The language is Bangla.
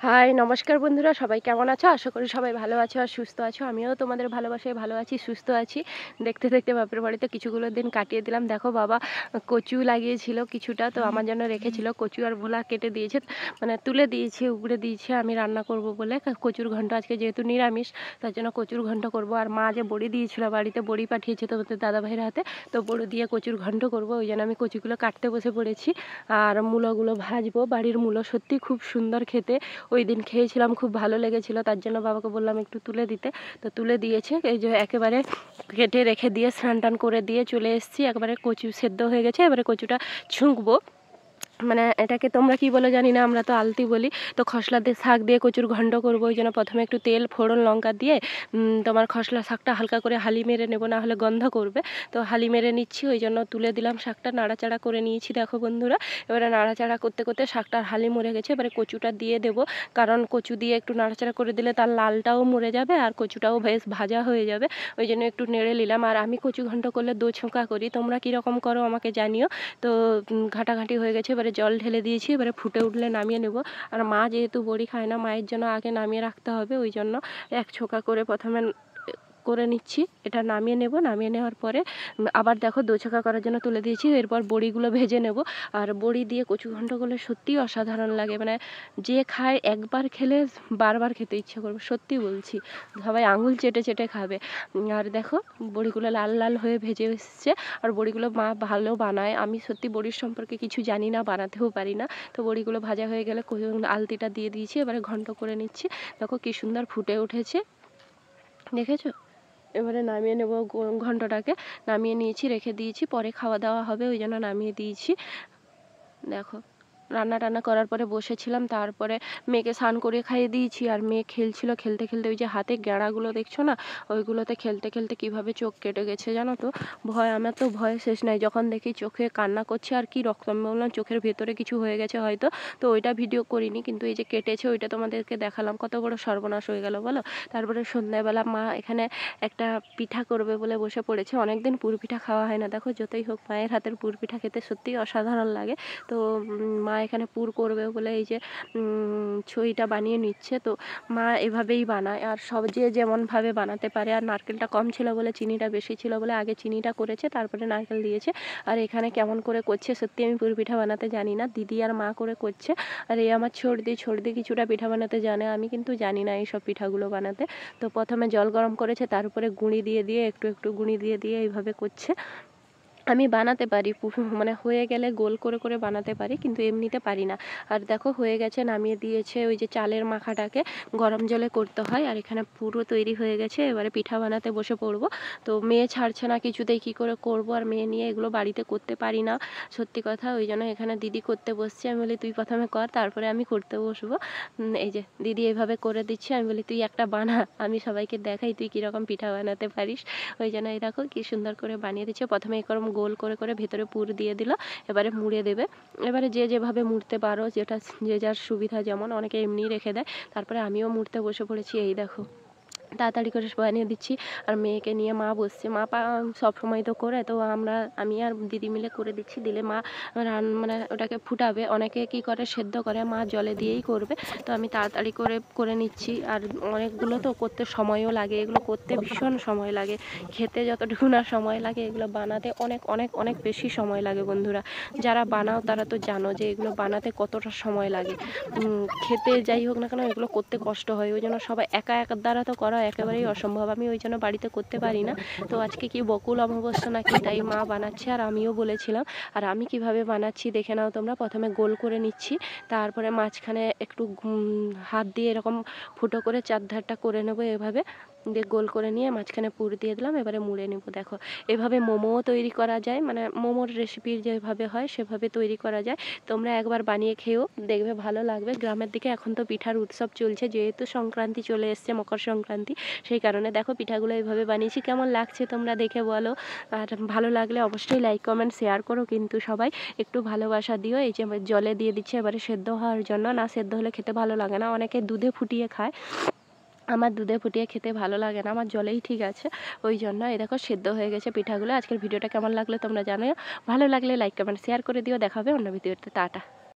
হাই নমস্কার বন্ধুরা, সবাই কেমন আছো? আশা করি সবাই ভালো আছো আর সুস্থ আছো। আমিও তোমাদের ভালোবাসায় ভালো আছি, সুস্থ আছি। দেখতে দেখতে বাপের বাড়িতে কিছুগুলো দিন কাটিয়ে দিলাম। দেখো বাবা কচু লাগিয়েছিল কিছুটা, তো আমার জন্য রেখেছিল। কচু আর ভোলা কেটে দিয়েছে, মানে তুলে দিয়েছে, উপরে দিয়েছে। আমি রান্না করব বলে কচুর ঘন্ট, আজকে যেহেতু নিরামিষ তার জন্য কচুর ঘন্ট করব। আর মা যে বড়ি দিয়েছিল, বাড়িতে বড়ি পাঠিয়েছে তোমাদের দাদা ভাইয়ের হাতে, তো বড়ি দিয়ে কচুর ঘন্ট করব। ওই জন্য আমি কচুগুলো কাটতে বসে পড়েছি। আর মূলোগুলো ভাজবো। বাড়ির মূলো সত্যি খুব সুন্দর খেতে। ওই দিন খেয়েছিলাম, খুব ভালো লেগেছিল, তার জন্য বাবাকে বললাম একটু তুলে দিতে, তো তুলে দিয়েছে। এই যে একেবারে কেটে রেখে দিয়ে স্নান টান করে দিয়ে চলে এসেছি। একেবারে কচু সেদ্ধ হয়ে গেছে, এবারে কচুটা ছুঁকবো। মানে এটাকে তোমরা কি বলে জানি না, আমরা তো আলতি বলি। তো খসলা দিয়ে শাক দিয়ে কচুর ঘন্ট করবো। ওই জন্য প্রথমে একটু তেল ফোড়ন লঙ্কা দিয়ে তোমার খসলা শাকটা হালকা করে হালি মেরে নেবো, না হলে গন্ধ করবে। তো হালি মেরে নিচ্ছি, ওই জন্য তুলে দিলাম শাকটা, নাড়াচাড়া করে নিয়েছি। দেখো বন্ধুরা, এবারে নাড়াচাড়া করতে করতে শাকটার হালি মরে গেছে। এবারে কচুটা দিয়ে দেবো, কারণ কচু দিয়ে একটু নাড়াচাড়া করে দিলে তার লালটাও মরে যাবে আর কচুটাও বেশ ভাজা হয়ে যাবে। ওই জন্য একটু নেড়ে নিলাম। আর আমি কচু ঘন্ট করলে দো ছোঁকা করি, তোমরা কীরকম করো আমাকে জানিও। তো ঘাটাঘাটি হয়ে গেছে, এবারে জল ঢেলে দিয়েছি। এবারে ফুটে উঠলে নামিয়ে নেব। আর মা যেহেতু বড়ি খায় না, মায়ের জন্য আগে নামিয়ে রাখতে হবে, ওই জন্য এক ছোঁকা করে প্রথমে করে নিচ্ছি। এটা নামিয়ে নেব। নামিয়ে নেওয়ার পরে আবার দেখো দো ছোঁকা করার জন্য তুলে দিয়েছি। এরপর বড়িগুলো ভেজে নেব। আর বড়ি দিয়ে কচু ঘন্ট করলে সত্যিই অসাধারণ লাগে, মানে যে খায় একবার খেলে বারবার খেতে ইচ্ছে করবে, সত্যি বলছি। সবাই আঙুল চেটে চেটে খাবে। আর দেখো বড়িগুলো লাল লাল হয়ে ভেজে এসছে। আর বড়িগুলো মা ভালো বানায়, আমি সত্যি বড়ির সম্পর্কে কিছু জানি না, বানাতেও পারি না। তো বড়িগুলো ভাজা হয়ে গেলে আলতিটা দিয়ে দিয়েছি, এবারে ঘন্ট করে নিচ্ছি। দেখো কি সুন্দর ফুটে উঠেছে, দেখেছো? এবারে নামিয়ে নেব। ঘন্টটাকে নামিয়ে নিয়েছি, রেখে দিয়েছি, পরে খাওয়া দাওয়া হবে, ওই জন্য নামিয়ে দিয়েছি। দেখো রান্না টান্না করার পরে বসেছিলাম, তারপরে মেয়েকে স্নান করে খাইয়ে দিয়েছি। আর মেয়ে খেলছিল, খেলতে খেলতে ওই যে হাতে গ্যাঁড়াগুলো দেখছো না, ওইগুলোতে খেলতে খেলতে কিভাবে চোখ কেটে গেছে জানো তো। আমার তো ভয় শেষ নাই, যখন দেখি চোখে কান্না করছে আর কি রক্ত, আমি বললাম চোখের ভেতরে কিছু হয়ে গেছে হয়তো। তো ওইটা ভিডিও করিনি, কিন্তু এই যে কেটেছে ওইটা তোমাদেরকে দেখালাম। কত বড় সর্বনাশ হয়ে গেল বলো। তারপরে সন্ধ্যাবেলা মা এখানে একটা পিঠা করবে বলে বসে পড়েছে। অনেকদিন পুর পিঠা খাওয়া হয় না, দেখো যতই হোক মায়ের হাতের পুর পিঠা খেতে সত্যিই অসাধারণ লাগে। তো মা এখানে পুর করবে বলে এই যে ছইটা বানিয়ে নিচ্ছে। তো মা এভাবেই বানায়, আর সব যে যেমনভাবে বানাতে পারে। আর নারকেলটা কম ছিল বলে, চিনিটা বেশি ছিল বলে আগে চিনিটা করেছে, তারপরে নারকেল দিয়েছে। আর এখানে কেমন করে করছে সত্যি আমি পুর পিঠা বানাতে জানি না, দিদি আর মা করে করছে। আর এই আমার ছড়দি কিছুটা পিঠা বানাতে জানে, আমি কিন্তু জানি না এইসব পিঠাগুলো বানাতে। তো প্রথমে জল গরম করেছে, তার উপরে গুঁড়ি দিয়ে দিয়ে একটু একটু গুঁড়ি দিয়ে দিয়ে এইভাবে করছে। আমি বানাতে পারি, মানে হয়ে গেলে গোল করে করে বানাতে পারি, কিন্তু এমনিতে পারি না। আর দেখো হয়ে গেছে, নামিয়ে দিয়েছে। ওই যে চালের মাখাটাকে গরম জলে করতে হয়। আর এখানে পুরো তৈরি হয়ে গেছে, এবারে পিঠা বানাতে বসে পড়বো। তো মেয়ে ছাড়ছে না কিছুতেই, কী করে করব। আর মেয়ে নিয়ে এগুলো বাড়িতে করতে পারি না, সত্যি কথা। ওই জন্য এখানে দিদি করতে বসছে, আমি বলি তুই প্রথমে কর, তারপরে আমি করতে বসবো। এই যে দিদি এইভাবে করে দিচ্ছে, আমি বলি তুই একটা বানা, আমি সবাইকে দেখাই তুই কীরকম পিঠা বানাতে পারিস। ওই জন্য এই দেখো কী সুন্দর করে বানিয়ে দিচ্ছে। প্রথমে এরকম গোল করে করে ভেতরে পুর দিয়ে দিল, এবারে মুড়ে দেবে। এবারে যে যেভাবে মুড়তে পারো, যেটা যে যার সুবিধা, যেমন অনেকে এমনি রেখে দেয়। তারপরে আমিও মুড়তে বসে পড়েছি, এই দেখো তাড়াতাড়ি করে বানিয়ে দিচ্ছি। আর মেয়েকে নিয়ে মা বসছে, মা সব সময় তো করে, তো আমি আর দিদি মিলে করে দিচ্ছি। দিলে মা মানে ওটাকে ফুটাবে। অনেকে কি করে সেদ্ধ করে, মা জলে দিয়েই করবে। তো আমি তাড়াতাড়ি করে করে নিচ্ছি। আর অনেকগুলো তো করতে সময়ও লাগে, এগুলো করতে ভীষণ সময় লাগে। খেতে যতটুকু না সময় লাগে, এগুলো বানাতে অনেক অনেক অনেক বেশি সময় লাগে বন্ধুরা। যারা বানাও তারা তো জানো যে এগুলো বানাতে কতটা সময় লাগে। খেতে যাই হোক না কেন, এগুলো করতে কষ্ট হয়। ওই জন্য সবাই একা একার দ্বারা তো করা একেবারেই অসম্ভব, আমি ওই জন্য বাড়িতে করতে পারি না। তো আজকে কি বকুল অমাবস্যা নাকি, তাই মা বানাচ্ছে আর আমিও বলেছিলাম। আর আমি কিভাবে বানাচ্ছি দেখে নাও তোমরা। প্রথমে গোল করে নিচ্ছি, তারপরে মাঝখানে একটু হাত দিয়ে এরকম ফুটো করে চারধারটা করে নেবো, এভাবে দিয়ে গোল করে নিয়ে মাঝখানে পুর দিয়ে দিলাম। এবারে মুড়ে নেবো। দেখো এভাবে মোমোও তৈরি করা যায়, মানে মোমোর রেসিপির যেভাবে হয় সেভাবে তৈরি করা যায়। তোমরা একবার বানিয়ে খেয়েও দেখবে ভালো লাগবে। গ্রামের দিকে এখন তো পিঠার উৎসব চলছে, যেহেতু সংক্রান্তি চলে এসছে, মকর সংক্রান্তি, সেই কারণে দেখো পিঠাগুলো এইভাবে বানিয়েছি। কেমন লাগছে তোমরা দেখে বলো। আর ভালো লাগলে অবশ্যই লাইক কমেন্ট শেয়ার করো, কিন্তু সবাই একটু ভালোবাসা দিও। এই যে জলে দিয়ে দিচ্ছে এবারে সেদ্ধ হওয়ার জন্য, না সেদ্ধ হলে খেতে ভালো লাগে না। অনেকে দুধে ফুটিয়ে খায়, আমার দুধে ফুটিয়ে খেতে ভালো লাগে না, আমার জলেই ঠিক আছে। ওই জন্য এই দেখো সেদ্ধ হয়ে গেছে পিঠাগুলো। আজকের ভিডিওটা কেমন লাগলো তোমরা জানো, ভালো লাগলে লাইক কমেন্ট শেয়ার করে দিও। দেখা হবে অন্য ভিডিওতে, টাটা।